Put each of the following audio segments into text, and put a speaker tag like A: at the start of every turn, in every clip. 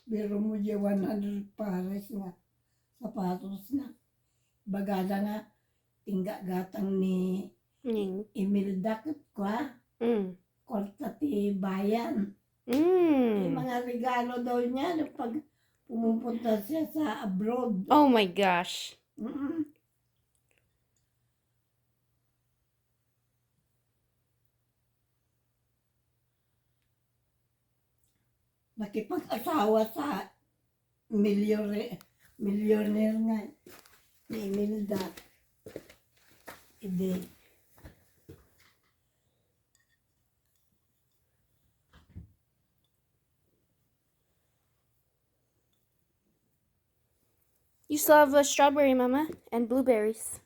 A: Pero mo di 100 pares nga sapatos na. Bagada nga tingga gatang ni
B: Ning.
A: Imelda kwa. Korta ti bayan. Yung mga regalo daw niya pag pumupunta siya sa abroad.
B: Oh my gosh.
A: Mm-mm. Nakipag-asawa sa millionaire nga ni Imelda. Hindi.
B: You still have a strawberry, Mama, and blueberries.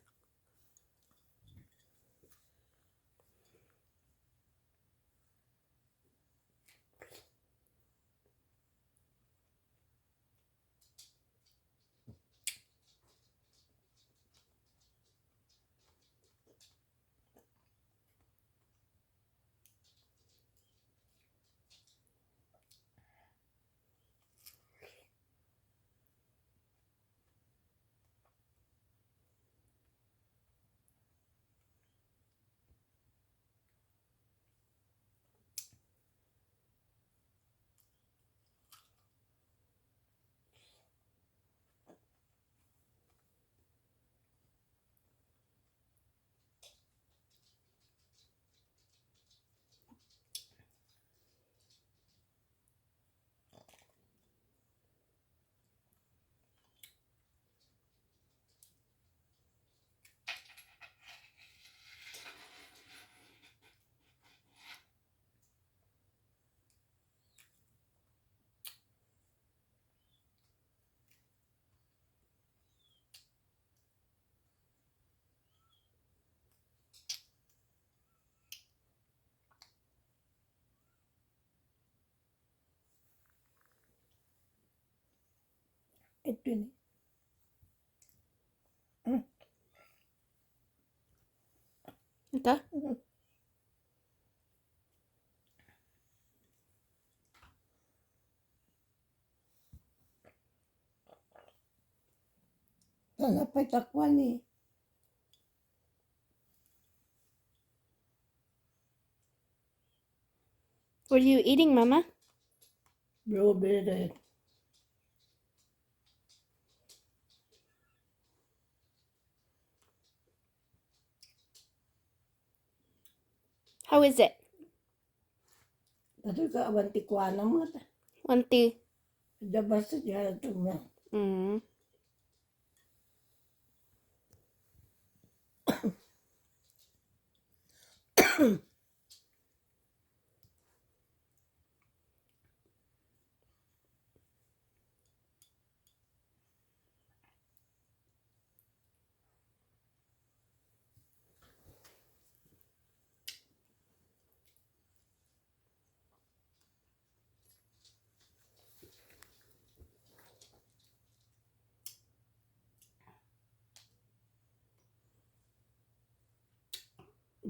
A: Ito ni.
B: Okay.
A: Sana pa'y takwan eh.
B: What are you eating, Mama?
A: Blueberry.
B: How is it?
A: Kasi ka awan tikwana mo ta.
B: One, two.
A: Dabas siya ito nga.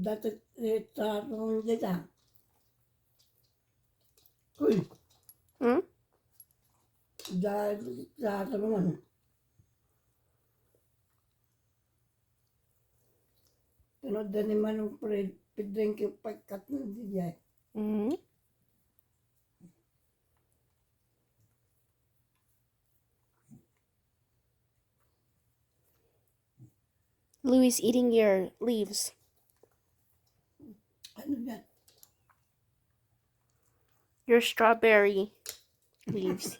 A: Dati tarong dita. Uy, dahil tarong. Ano dani man ang pidring yung pagkat na diya.
B: Louis eating your leaves.
A: Ano yan?
B: Your strawberry leaves.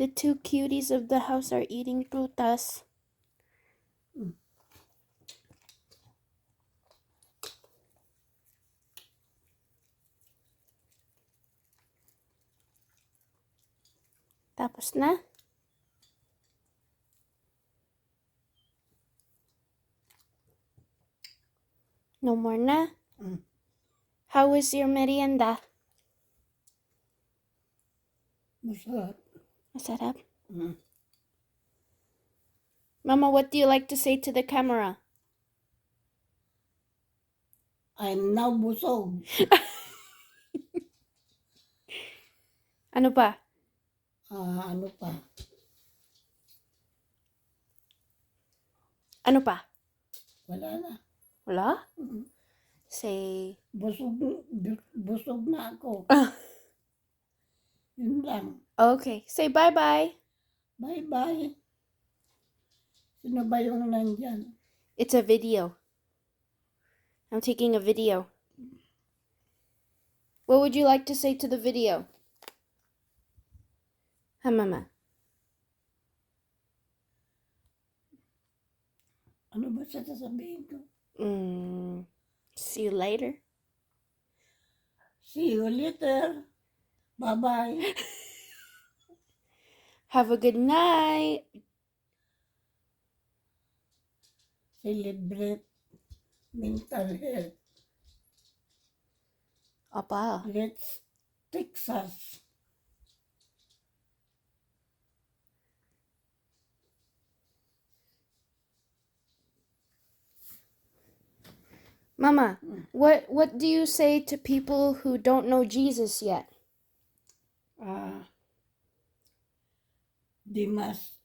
B: The two cuties of the house are eating frutas. Tapos na? No more na? How was your merienda?
A: Masarap.
B: Masarap? Mama, what do you like to say to the camera?
A: I'm now busog.
B: Ano pa?
A: Ano pa?
B: Ano pa?
A: Wala na.
B: Wala?
A: Mm.
B: Say,
A: Busog na ako. Yun lang.
B: okay. Say bye-bye.
A: Bye-bye. Sino ba yung nandyan?
B: It's a video. I'm taking a video. What would you like to say to the video? Huh, Mama?
A: Ano ba siya sasabihin ko?
B: See you later.
A: See you later. Bye-bye.
B: Have a good night.
A: Celebrate mental health.
B: Apa?
A: Let's Texas.
B: Mama, what do you say to people who don't know Jesus yet?
A: They must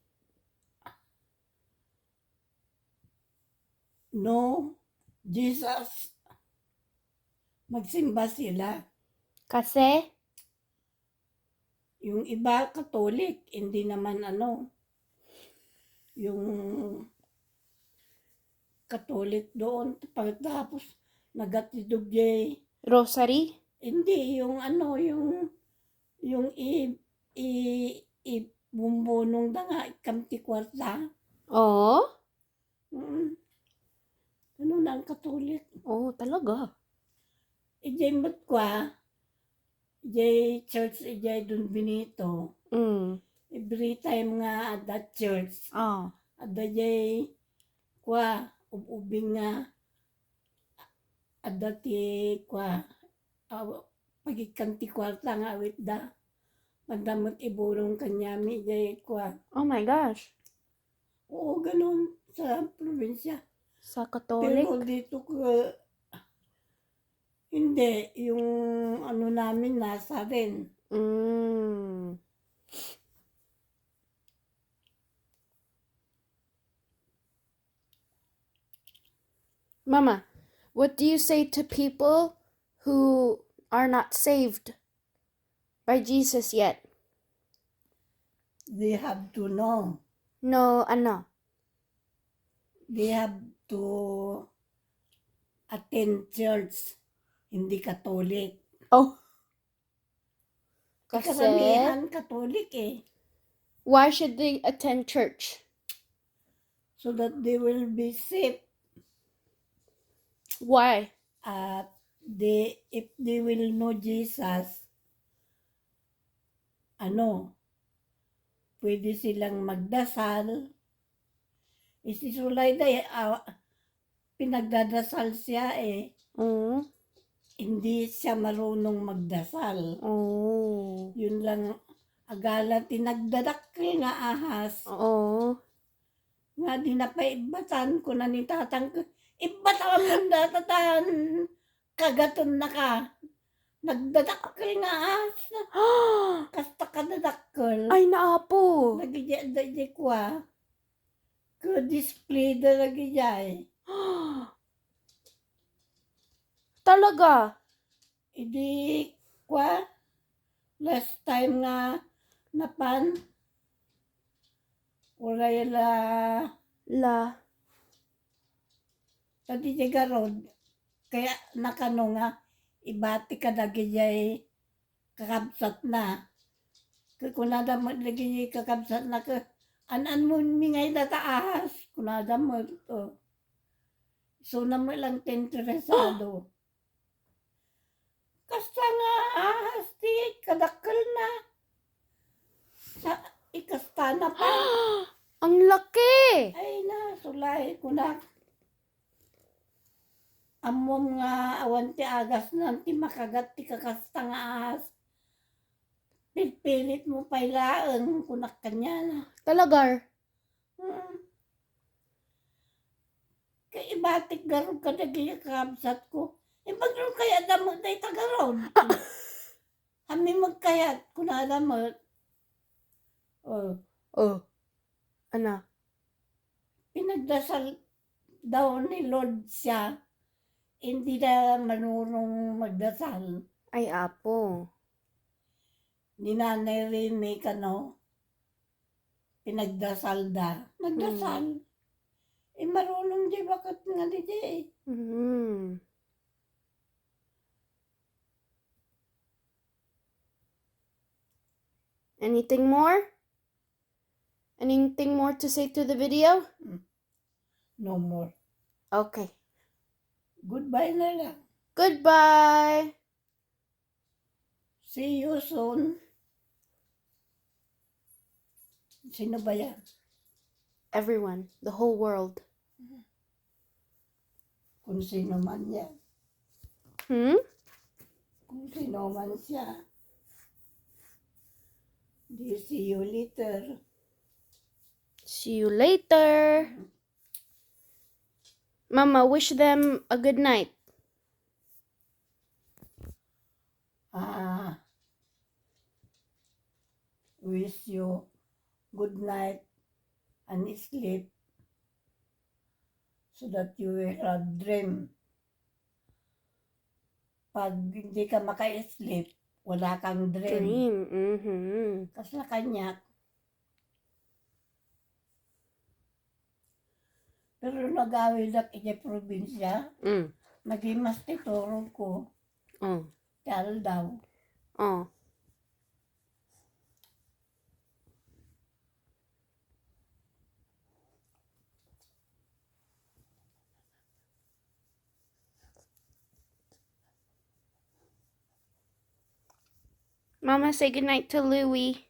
A: know Jesus. Magsimba sila.
B: Kasi?
A: Yung iba Katolik, hindi naman yung Katolik doon, pagkatapos nagatidog jay.
B: Rosary?
A: Hindi, yung bumbunong da nga, ikamti kwarta.
B: Oo?
A: Ano na ang Katolik?
B: Oh, talaga?
A: Ijay mat kwa, ijay church, ijay dun Benito. Every time nga at that church,
B: Oh.
A: at jay kwa, ubing nga, at dati kwa, pagikanti kwarta nga awit da. Mandamot iburong kanyami, jay kwa.
B: Oh my gosh.
A: Oo, ganun sa probinsya.
B: Sa Katolik?
A: Pero dito ko, hindi, yung namin nasa rin.
B: Mama, what do you say to people who are not saved by Jesus yet?
A: They have to know.
B: No, ano?
A: They have to attend church, hindi Katolik.
B: Oh. Kasi?
A: Karamihan Katolik eh.
B: Why should they attend church?
A: So that they will be saved.
B: Why?
A: If they will know Jesus, pwede silang magdasal. Si Sulayda pinagdadasal siya eh. Hindi siya marunong magdasal. Yun lang, agala tinagdadakkel nga ahas. Nga di na paibatan ko na ni tatang ko. Ibatan mo na tatan. Kagaton na ka. Nagdadakkel nga ahas. Kasta ka dadakkel.
B: Ay, naapo.
A: Nagijay kwa. Display da nagijay.
B: Talaga?
A: Idi kwa. Last time nga napan. Uray la. Tadi jaga road. Kaya nakano nga. Ibati ka nagijay kakabsat na. Kunada mo nagijay kakabsat na ka. Anan mo mingay na taas. Kunada mo ito. So na mo lang interesado. Kasta nga ahas di kadakkel na. Sa ikasta na pa.
B: Ang laki!
A: Ay na, sulay ko na. Amom nga awan ti agas nanti makagat ti kakasta nga ahas. Pipilit mo pailaan kunak kanya na.
B: Talagar?
A: Kay ibatik garog ka nagigakabsat ko. Bagro kaya damot ay tagaroon. Kami magkayat, kung alamot. Oh,
B: Oh. Ano?
A: pinagdasal daw ni Lord siya. Hindi na marunong magdasal.
B: Ay, apo.
A: Ni Nanay Rene, pinagdasal da. Nagdasal. Marunong di bakit nga di di.
B: Mm. Anything more? Anything more to say to the video?
A: No more.
B: Okay.
A: Goodbye na lang.
B: Goodbye.
A: See you soon. Sino ba yan?
B: Everyone, the whole world.
A: Kung sino man yan.
B: Hmm?
A: Kung sino man siya. See you later.
B: See you later. Mama, wish them a good night.
A: Wish you good night and sleep so that you will dream. Pag hindi ka maka-sleep, wala kang dream.
B: Dream. Mm-hmm.
A: Kasi kanya. Pero nag-awil na kanya probinsya, naging mas tituro ko. Kaya daw.
B: Oh. Mama, say goodnight to Louie.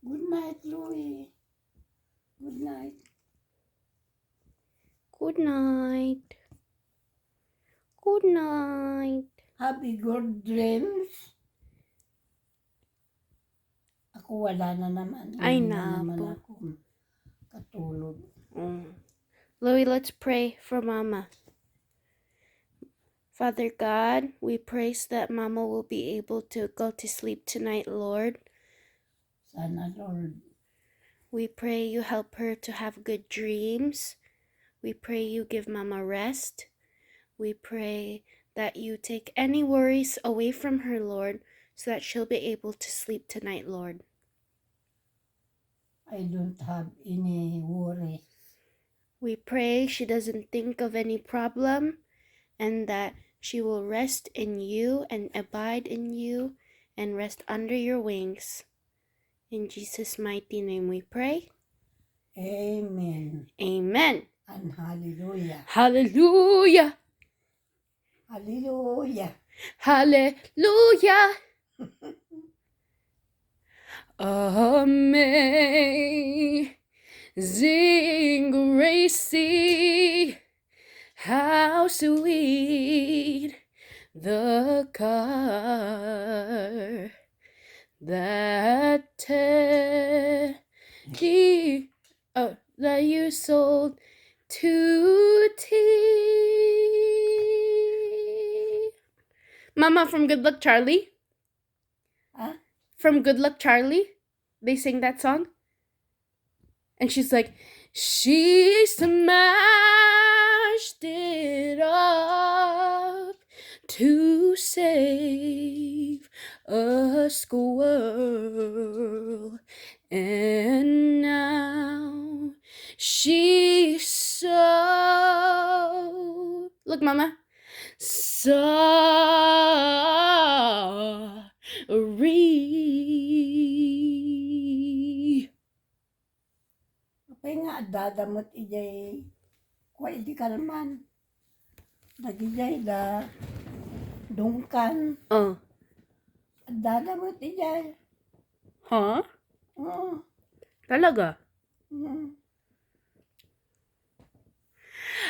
A: Good night, Louie. Good night.
B: Good night. Good night.
A: Happy good dreams. Ako wala na naman.
B: Ay,
A: Hindi na
B: napo.
A: naman ako katulog.
B: Louie, let's pray for Mama. Father God, we pray so that Mama will be able to go to sleep tonight, Lord.
A: Sana, Lord.
B: We pray you help her to have good dreams. We pray you give Mama rest. We pray that you take any worries away from her, Lord, so that she'll be able to sleep tonight, Lord.
A: I don't have any worry.
B: We pray she doesn't think of any problem and that she will rest in you and abide in you and rest under your wings. In Jesus' mighty name we pray.
A: Amen.
B: Amen.
A: And hallelujah.
B: Hallelujah.
A: Hallelujah.
B: Hallelujah. Amazing grace, how sweet the car that that you sold to tea. Mama from Good Luck Charlie.
A: Huh?
B: From Good Luck Charlie, they sing that song. And she's like, she smashed it up to save a squirrel. And now she's so... Look, Mama. Sorry.
A: Kapay nga, dadamot ijay, kwa di kalman. Nagijay da, dungkan.
B: Oh.
A: Dadamot ijay.
B: Huh?
A: Oo.
B: Talaga?
A: Mm.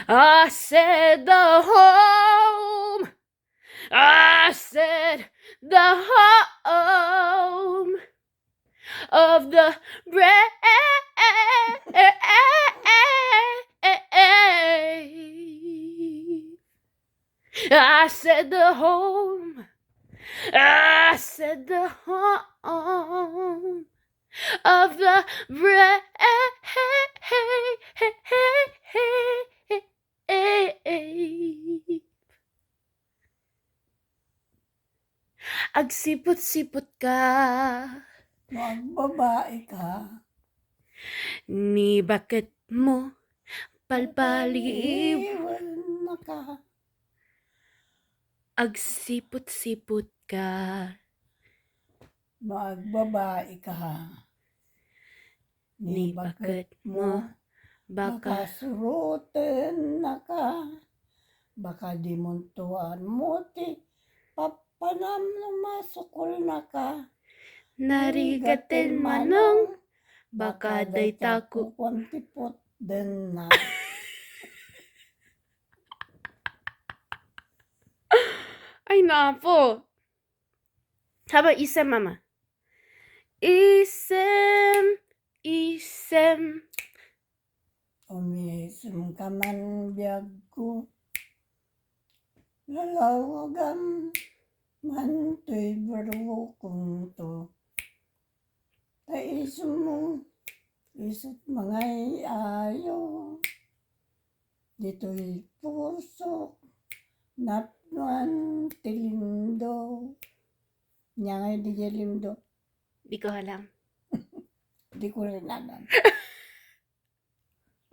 B: I said the home. I said the home of the brave. I said the home. I said the home of the brave. Agsipot-sipot ka,
A: Magbabae ka.
B: ni bakit mo palpaliw.
A: Iwan na ka.
B: Agsipot-sipot ka,
A: Magbabae ka.
B: ni bakit mo baka
A: Makasurutin na ka. Baka di muntuan mo ti papanam na masukol na ka.
B: narigatin manong baka day tako.
A: Kwantipot din na.
B: Ay, napo. How about isem, mama? Isem.
A: Umisem ka man biyag ko. Lalawagam man to'y baro kong to. Taisum mo, isot mangay ayo. Dito'y puso, natman tilindo. Nyangay di lindo,
B: Di ko alam.
A: di ko rin alam.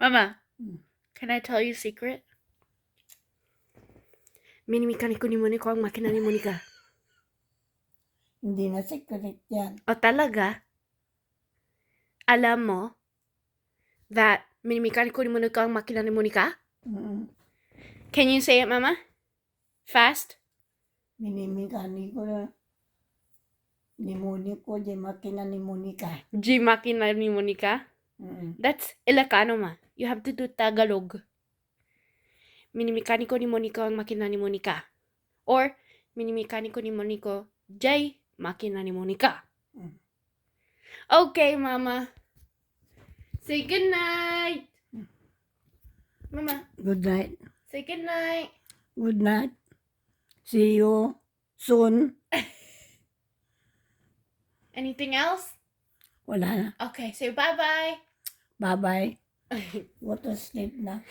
B: Mama,
A: Hmm.
B: can I tell you a secret? Minimikani ko ni Monica ang makina ni Monica.
A: Hindi na secret yan.
B: O talaga? Alam mo that minimikani ko ni Monica ang makina ni Monica?
A: Mm.
B: Can you say it, Mama? Fast?
A: Minimikani ko na ni Monico, di makina ni Monica.
B: G makina ni Monica?
A: Mm.
B: That's Ilocano, ma. You have to do Tagalog. Minimikani ko ni Monica ang makina ni Monica. Or, minimikani ko ni Monica, J makina ni Monica.
A: Mm.
B: Okay, Mama. Say goodnight. Mama,
A: Good night.
B: say goodnight.
A: Good night. See you soon.
B: Anything else?
A: Wala na.
B: Okay, say bye-bye.
A: Bye-bye. Go to sleep na.